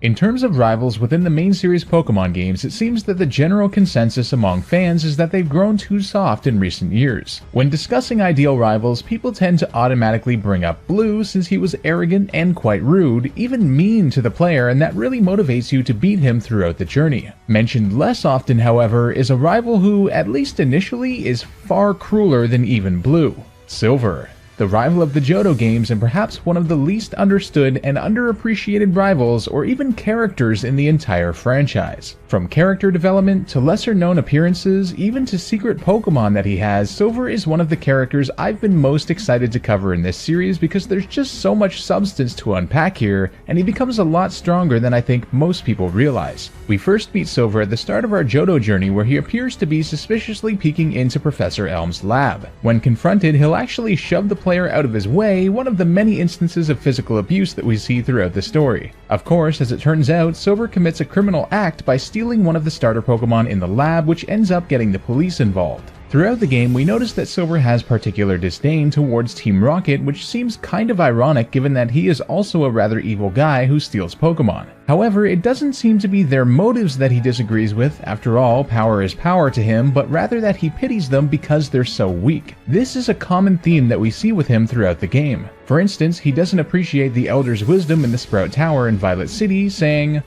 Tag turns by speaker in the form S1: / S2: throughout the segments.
S1: In terms of rivals within the main series Pokemon games, it seems that the general consensus among fans is that they've grown too soft in recent years. When discussing ideal rivals, people tend to automatically bring up Blue since he was arrogant and quite rude, even mean to the player, and that really motivates you to beat him throughout the journey. Mentioned less often, however, is a rival who, at least initially, is far crueler than even Blue: Silver. The rival of the Johto games and perhaps one of the least understood and underappreciated rivals or even characters in the entire franchise. From character development to lesser known appearances, even to secret Pokemon that he has, Silver is one of the characters I've been most excited to cover in this series because there's just so much substance to unpack here, and he becomes a lot stronger than I think most people realize. We first meet Silver at the start of our Johto journey, where he appears to be suspiciously peeking into Professor Elm's lab. When confronted, he'll actually shove the player out of his way, one of the many instances of physical abuse that we see throughout the story. Of course, as it turns out, Silver commits a criminal act by stealing one of the starter Pokemon in the lab, which ends up getting the police involved. Throughout the game, we notice that Silver has particular disdain towards Team Rocket, which seems kind of ironic given that he is also a rather evil guy who steals Pokemon. However, it doesn't seem to be their motives that he disagrees with. After all, power is power to him, but rather that he pities them because they're so weak. This is a common theme that we see with him throughout the game. For instance, he doesn't appreciate the Elder's wisdom in the Sprout Tower in Violet City, saying,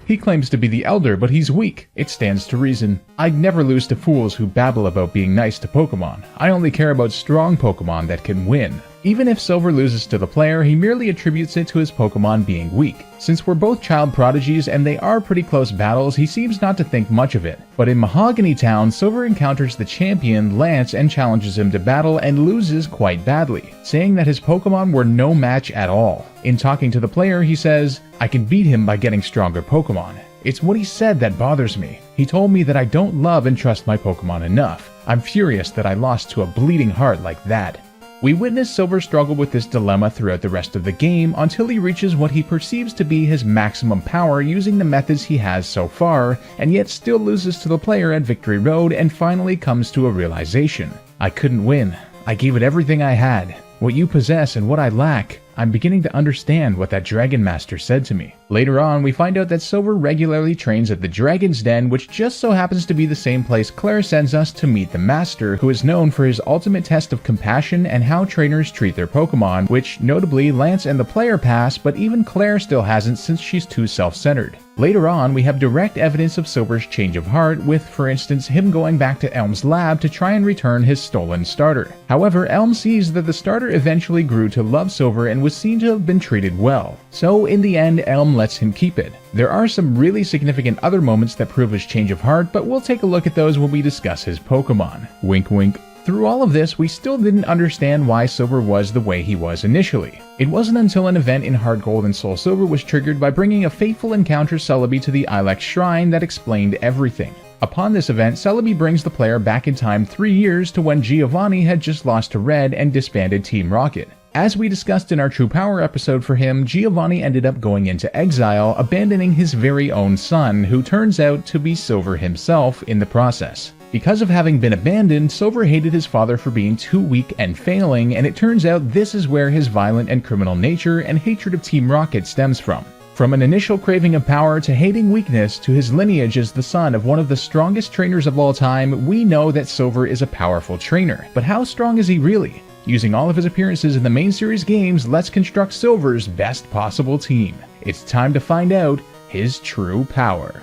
S1: he claims to be the Elder, but he's weak. It stands to reason. I'd never lose to fools who babble about being nice to Pokemon. I only care about strong Pokemon that can win. Even if Silver loses to the player, he merely attributes it to his Pokemon being weak. Since we're both child prodigies and they are pretty close battles, he seems not to think much of it. But in Mahogany Town, Silver encounters the champion, Lance, and challenges him to battle and loses quite badly, saying that his Pokemon were no match at all. In talking to the player, he says, "I can beat him by getting stronger Pokemon. It's what he said that bothers me. He told me that I don't love and trust my Pokemon enough. I'm furious that I lost to a bleeding heart like that." We witness Silver struggle with this dilemma throughout the rest of the game until he reaches what he perceives to be his maximum power using the methods he has so far, and yet still loses to the player at Victory Road and finally comes to a realization. I couldn't win. I gave it everything I had. What you possess and what I lack. I'm beginning to understand what that Dragon Master said to me. Later on, we find out that Silver regularly trains at the Dragon's Den, which just so happens to be the same place Claire sends us to meet the Master, who is known for his ultimate test of compassion and how trainers treat their Pokemon, which notably Lance and the player pass, but even Claire still hasn't since she's too self-centered. Later on, we have direct evidence of Silver's change of heart, with, for instance, him going back to Elm's lab to try and return his stolen starter. However, Elm sees that the starter eventually grew to love Silver and was seen to have been treated well. So, in the end, Elm lets him keep it. There are some really significant other moments that prove his change of heart, but we'll take a look at those when we discuss his Pokemon. Wink wink. Through all of this, we still didn't understand why Silver was the way he was initially. It wasn't until an event in Heart Gold and Soul Silver was triggered by bringing a fateful encounter Celebi to the Ilex Shrine that explained everything. Upon this event, Celebi brings the player back in time 3 years to when Giovanni had just lost to Red and disbanded Team Rocket. As we discussed in our True Power episode for him, Giovanni ended up going into exile, abandoning his very own son, who turns out to be Silver himself in the process. Because of having been abandoned, Silver hated his father for being too weak and failing, and it turns out this is where his violent and criminal nature and hatred of Team Rocket stems from. From an initial craving of power to hating weakness to his lineage as the son of one of the strongest trainers of all time, we know that Silver is a powerful trainer. But how strong is he really? Using all of his appearances in the main series games, let's construct Silver's best possible team. It's time to find out his true power.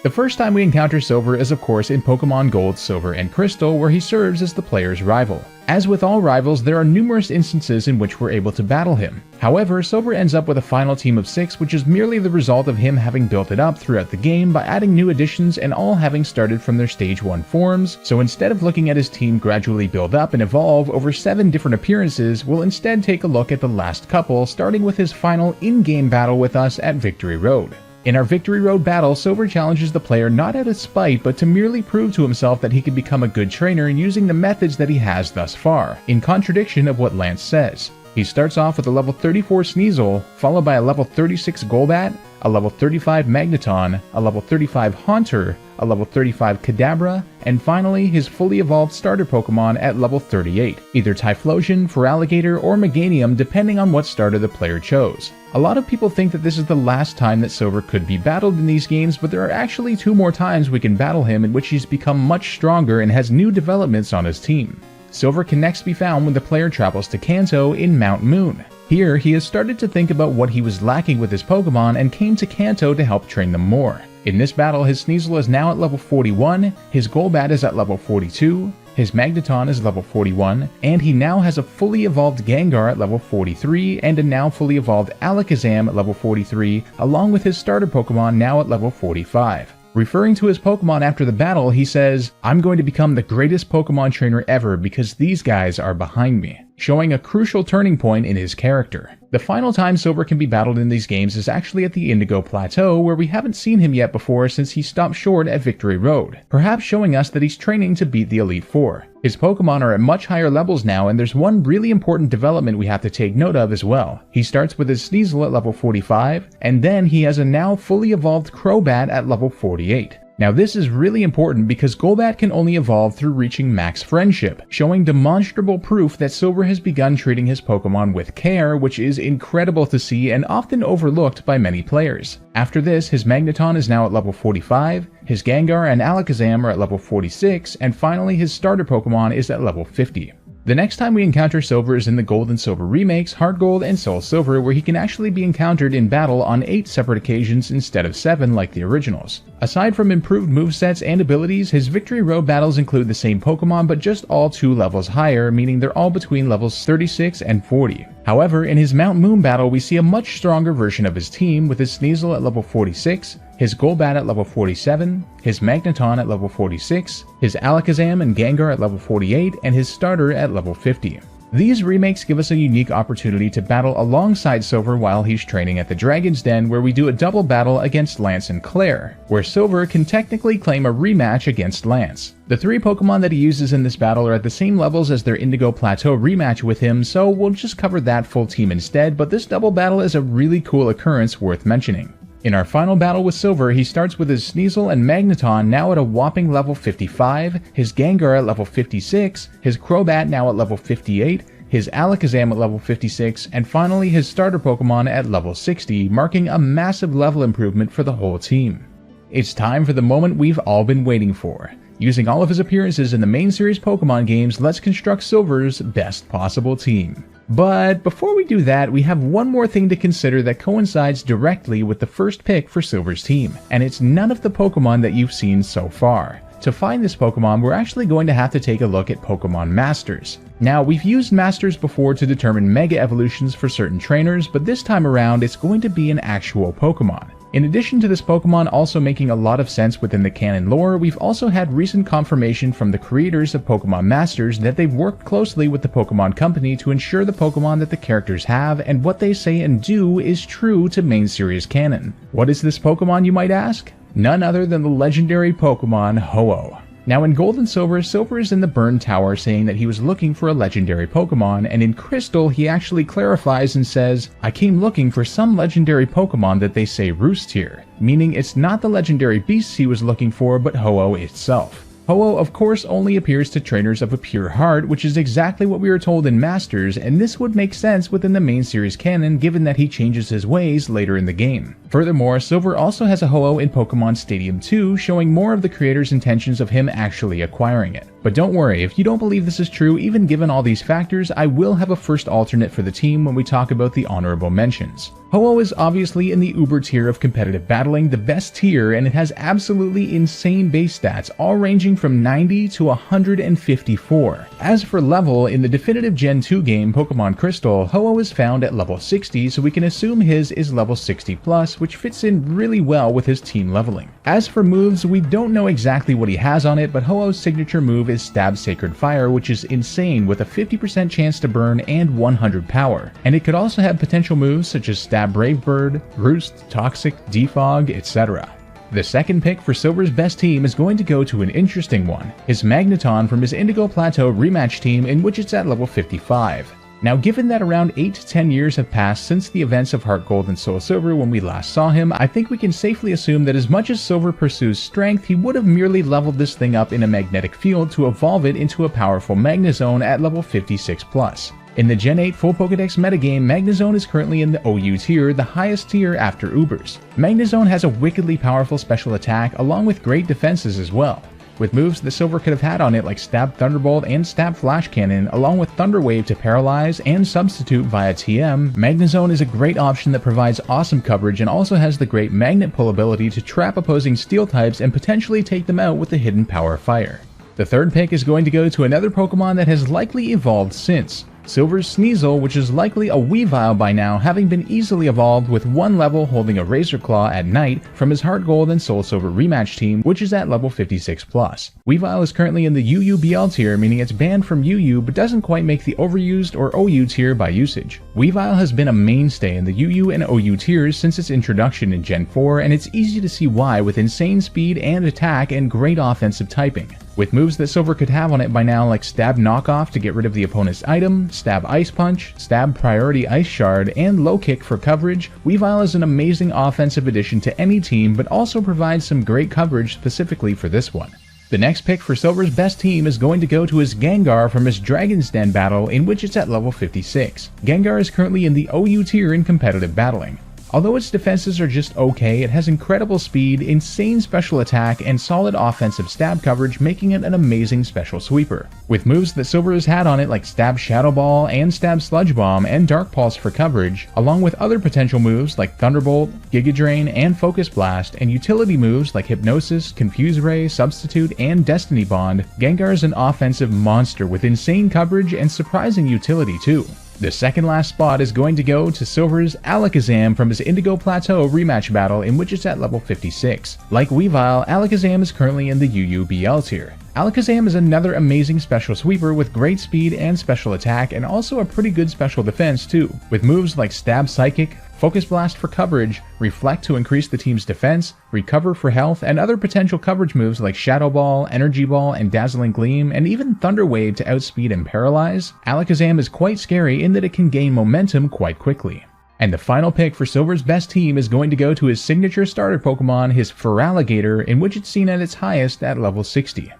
S1: The first time we encounter Silver is of course in Pokemon Gold, Silver, and Crystal, where he serves as the player's rival. As with all rivals, there are numerous instances in which we're able to battle him. However, Silver ends up with a final team of 6, which is merely the result of him having built it up throughout the game by adding new additions and all having started from their Stage 1 forms, so instead of looking at his team gradually build up and evolve over 7 different appearances, we'll instead take a look at the last couple, starting with his final in-game battle with us at Victory Road. In our Victory Road battle, Silver challenges the player not out of spite, but to merely prove to himself that he can become a good trainer using the methods that he has thus far, in contradiction of what Lance says. He starts off with a level 34 Sneasel, followed by a level 36 Golbat, a level 35 Magneton, a level 35 Haunter, a level 35 Kadabra, and finally his fully evolved starter Pokemon at level 38, either Typhlosion, Feraligatr, or Meganium depending on what starter the player chose. A lot of people think that this is the last time that Silver could be battled in these games, but there are actually 2 more times we can battle him in which he's become much stronger and has new developments on his team. Silver can next be found when the player travels to Kanto in Mount Moon. Here, he has started to think about what he was lacking with his Pokemon and came to Kanto to help train them more. In this battle, his Sneasel is now at level 41, his Golbat is at level 42, his Magneton is level 41, and he now has a fully evolved Gengar at level 43 and a now fully evolved Alakazam at level 43, along with his starter Pokemon now at level 45. Referring to his Pokemon after the battle, he says, "I'm going to become the greatest Pokemon trainer ever because these guys are behind me," showing a crucial turning point in his character. The final time Silver can be battled in these games is actually at the Indigo Plateau, where we haven't seen him yet before since he stopped short at Victory Road, perhaps showing us that he's training to beat the Elite Four. His Pokemon are at much higher levels now, and there's one really important development we have to take note of as well. He starts with his Sneasel at level 45, and then he has a now fully evolved Crobat at level 48. Now this is really important because Golbat can only evolve through reaching max friendship, showing demonstrable proof that Silver has begun treating his Pokemon with care, which is incredible to see and often overlooked by many players. After this, his Magneton is now at level 45, his Gengar and Alakazam are at level 46, and finally his starter Pokemon is at level 50. The next time we encounter Silver is in the Gold and Silver remakes, Heart Gold and Soul Silver, where he can actually be encountered in battle on 8 separate occasions instead of 7 like the originals. Aside from improved movesets and abilities, his Victory Road battles include the same Pokemon but just all 2 levels higher, meaning they're all between levels 36 and 40. However, in his Mount Moon battle we see a much stronger version of his team, with his Sneasel at level 46, his Golbat at level 47, his Magneton at level 46, his Alakazam and Gengar at level 48, and his starter at level 50. These remakes give us a unique opportunity to battle alongside Silver while he's training at the Dragon's Den, where we do a double battle against Lance and Claire, where Silver can technically claim a rematch against Lance. The 3 Pokemon that he uses in this battle are at the same levels as their Indigo Plateau rematch with him, so we'll just cover that full team instead, but this double battle is a really cool occurrence worth mentioning. In our final battle with Silver, he starts with his Sneasel and Magneton now at a whopping level 55, his Gengar at level 56, his Crobat now at level 58, his Alakazam at level 56, and finally his starter Pokemon at level 60, marking a massive level improvement for the whole team. It's time for the moment we've all been waiting for. Using all of his appearances in the main series Pokemon games, let's construct Silver's best possible team. But before we do that, we have one more thing to consider that coincides directly with the first pick for Silver's team, and it's none of the Pokemon that you've seen so far. To find this Pokemon, we're actually going to have to take a look at Pokemon Masters. Now, we've used Masters before to determine Mega Evolutions for certain trainers, but this time around it's going to be an actual Pokemon. In addition to this Pokemon also making a lot of sense within the canon lore, we've also had recent confirmation from the creators of Pokemon Masters that they've worked closely with the Pokemon Company to ensure the Pokemon that the characters have and what they say and do is true to main series canon. What is this Pokemon, you might ask? None other than the legendary Pokemon Ho-Oh. Now in Gold and Silver, Silver is in the Burn Tower saying that he was looking for a legendary Pokemon, and in Crystal he actually clarifies and says, "I came looking for some legendary Pokemon that they say roosts here," meaning it's not the legendary beasts he was looking for but Ho-Oh itself. Ho-Oh of course only appears to trainers of a pure heart, which is exactly what we were told in Masters, and this would make sense within the main series canon given that he changes his ways later in the game. Furthermore, Silver also has a Ho-Oh in Pokemon Stadium 2, showing more of the creator's intentions of him actually acquiring it. But don't worry, if you don't believe this is true, even given all these factors, I will have a first alternate for the team when we talk about the honorable mentions. Ho-Oh is obviously in the uber tier of competitive battling, the best tier, and it has absolutely insane base stats, all ranging from 90 to 154. As for level, in the definitive Gen 2 game Pokemon Crystal, Ho-Oh is found at level 60, so we can assume his is level 60 plus, which fits in really well with his team leveling. As for moves, we don't know exactly what he has on it, but Ho-Oh's signature move is Stab Sacred Fire, which is insane with a 50% chance to burn and 100 power. And it could also have potential moves such as Stab Brave Bird, Roost, Toxic, Defog, etc. The second pick for Silver's best team is going to go to an interesting one, his Magneton from his Indigo Plateau rematch team, in which it's at level 55. Now, given that around 8 to 10 years have passed since the events of Heart Gold and Soul Silver when we last saw him, I think we can safely assume that as much as Silver pursues strength, he would have merely leveled this thing up in a magnetic field to evolve it into a powerful Magnezone at level 56+. In the Gen 8 full Pokédex metagame, Magnezone is currently in the OU tier, the highest tier after Ubers. Magnezone has a wickedly powerful special attack along with great defenses as well. With moves that Silver could have had on it like Stab Thunderbolt and Stab Flash Cannon, along with Thunder Wave to paralyze and substitute via TM, Magnezone is a great option that provides awesome coverage and also has the great Magnet Pull ability to trap opposing Steel types and potentially take them out with the hidden power Fire. The third pick is going to go to another Pokemon that has likely evolved since. Silver's Sneasel, which is likely a Weavile by now, having been easily evolved with 1 level holding a Razor Claw at night from his Heart Gold and Soul Silver rematch team, which is at level 56+. Weavile is currently in the UU-BL tier, meaning it's banned from UU but doesn't quite make the overused or OU tier by usage. Weavile has been a mainstay in the UU and OU tiers since its introduction in Gen 4, and it's easy to see why with insane speed and attack and great offensive typing. With moves that Silver could have on it by now like Stab Knockoff to get rid of the opponent's item, Stab Ice Punch, Stab Priority Ice Shard, and Low Kick for coverage, Weavile is an amazing offensive addition to any team but also provides some great coverage specifically for this one. The next pick for Silver's best team is going to go to his Gengar from his Dragon's Den battle, in which it's at level 56. Gengar is currently in the OU tier in competitive battling. Although its defenses are just okay, it has incredible speed, insane special attack, and solid offensive stab coverage, making it an amazing special sweeper. With moves that Silver has had on it like Stab Shadow Ball and Stab Sludge Bomb and Dark Pulse for coverage, along with other potential moves like Thunderbolt, Giga Drain, and Focus Blast, and utility moves like Hypnosis, Confuse Ray, Substitute, and Destiny Bond, Gengar is an offensive monster with insane coverage and surprising utility too. The second last spot is going to go to Silver's Alakazam from his Indigo Plateau rematch battle, in which it's at level 56. Like Weavile, Alakazam is currently in the UU-BL tier. Alakazam is another amazing special sweeper with great speed and special attack, and also a pretty good special defense too, with moves like Stab Psychic, Focus Blast for coverage, Reflect to increase the team's defense, Recover for health, and other potential coverage moves like Shadow Ball, Energy Ball, and Dazzling Gleam, and even Thunder Wave to outspeed and paralyze. Alakazam is quite scary in that it can gain momentum quite quickly. And the final pick for Silver's best team is going to go to his signature starter Pokemon, his Feraligatr, in which it's seen at its highest at level 60.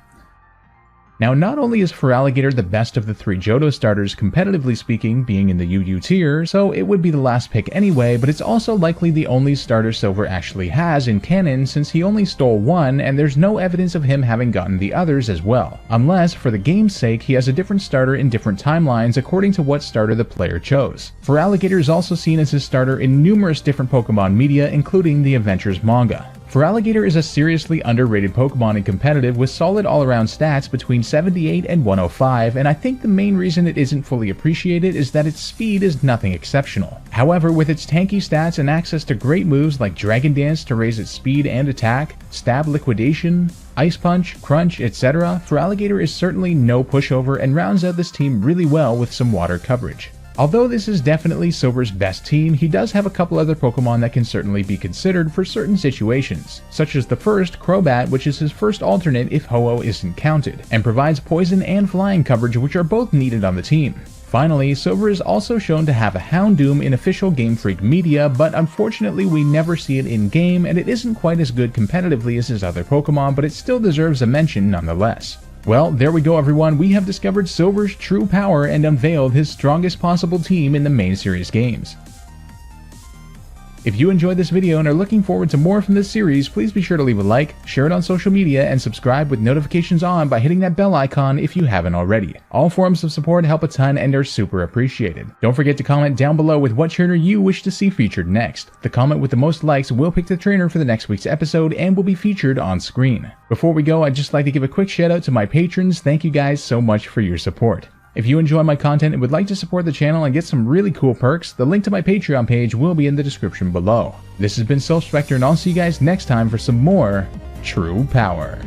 S1: Now, not only is Feraligatr the best of the 3 Johto starters competitively speaking, being in the UU tier, so it would be the last pick anyway, but it's also likely the only starter Silver actually has in canon, since he only stole 1 and there's no evidence of him having gotten the others as well. Unless, for the game's sake, he has a different starter in different timelines according to what starter the player chose. Feraligatr is also seen as his starter in numerous different Pokemon media, including the Adventures manga. Feraligatr is a seriously underrated Pokemon in competitive with solid all-around stats between 78 and 105, and I think the main reason it isn't fully appreciated is that its speed is nothing exceptional. However, with its tanky stats and access to great moves like Dragon Dance to raise its speed and attack, Stab Liquidation, Ice Punch, Crunch, etc., Feraligatr is certainly no pushover and rounds out this team really well with some water coverage. Although this is definitely Silver's best team, he does have a couple other Pokemon that can certainly be considered for certain situations, such as the first, Crobat, which is his first alternate if Ho-Oh isn't counted, and provides poison and flying coverage, which are both needed on the team. Finally, Silver is also shown to have a Houndoom in official Game Freak media, but unfortunately we never see it in-game, and it isn't quite as good competitively as his other Pokemon, but it still deserves a mention nonetheless. Well, there we go everyone, we have discovered Silver's true power and unveiled his strongest possible team in the main series games. If you enjoyed this video and are looking forward to more from this series, please be sure to leave a like, share it on social media, and subscribe with notifications on by hitting that bell icon if you haven't already. All forms of support help a ton and are super appreciated. Don't forget to comment down below with what trainer you wish to see featured next. The comment with the most likes will pick the trainer for the next week's episode and will be featured on screen. Before we go, I'd just like to give a quick shout out to my patrons. Thank you guys so much for your support. If you enjoy my content and would like to support the channel and get some really cool perks, the link to my Patreon page will be in the description below. This has been Spectre, and I'll see you guys next time for some more True Power.